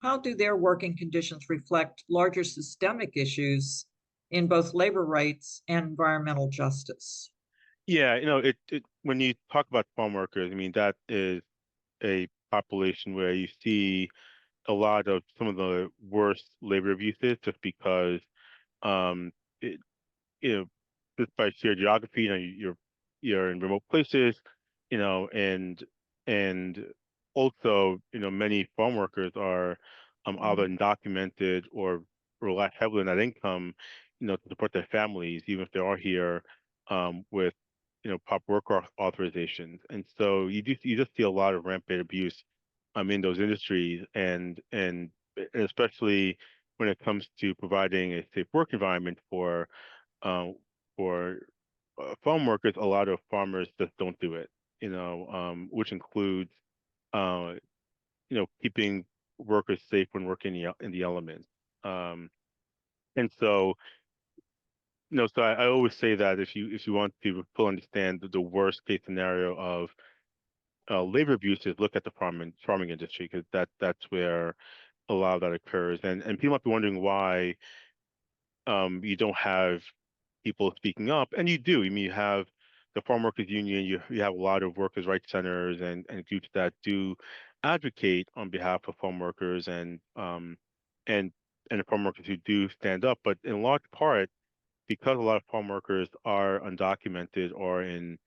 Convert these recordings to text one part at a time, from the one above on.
how do their working conditions reflect larger systemic issues in both labor rights and environmental justice? Yeah, it when you talk about farm workers, I mean, that is a population where you see a lot of some of the worst labor abuses just because um it, you know, just by sheer geography, you're in remote places, and also, many farm workers are either undocumented or rely heavily on that income, to support their families, even if they are here with proper authorizations. And so you just see a lot of rampant abuse in those industries, and especially when it comes to providing a safe work environment uh, for farm workers. A lot of farmers just don't do it, which includes, uh, keeping workers safe when working in the elements. Um, and so, so I always say that if you want to fully understand the worst case scenario of labor abuses, look at the farming industry, because that's where a lot of that occurs. And people might be wondering why you don't have people speaking up, and you do. I mean, you have the Farm Workers Union, you have a lot of workers' rights centers and groups that do advocate on behalf of farm workers, and and the farm workers who do stand up. But in large part, because a lot of farm workers are undocumented or in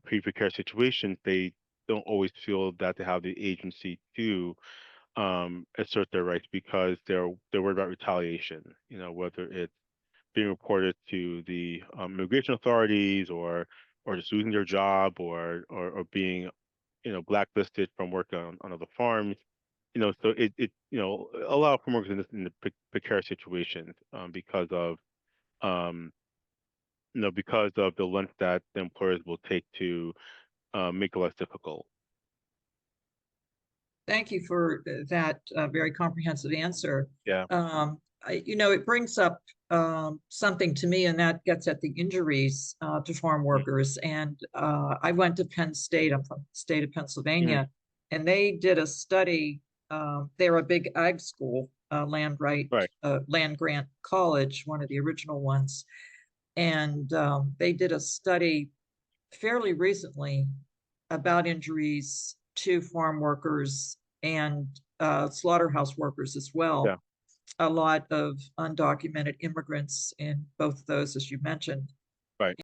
pretty precarious situations, they don't always feel that they have the agency to assert their rights, because they're worried about retaliation. Whether it's being reported to the immigration authorities, or just losing their job, or being blacklisted from working on other farms. So a lot of farm workers in the precarious situations, um, because of the length that the employers will take to make it less difficult. Thank you for that very comprehensive answer. Yeah. It brings up something to me, and that gets at the injuries to farm Mhm. workers. And I went to Penn State. I'm from the state of Mhm. Pennsylvania, and they did a study. They're a big ag school, Right. land grant college, one of the original ones. And they did a study fairly recently about injuries to farm workers and slaughterhouse workers as well. Yeah. A lot of undocumented immigrants in both of those, as you mentioned. Right.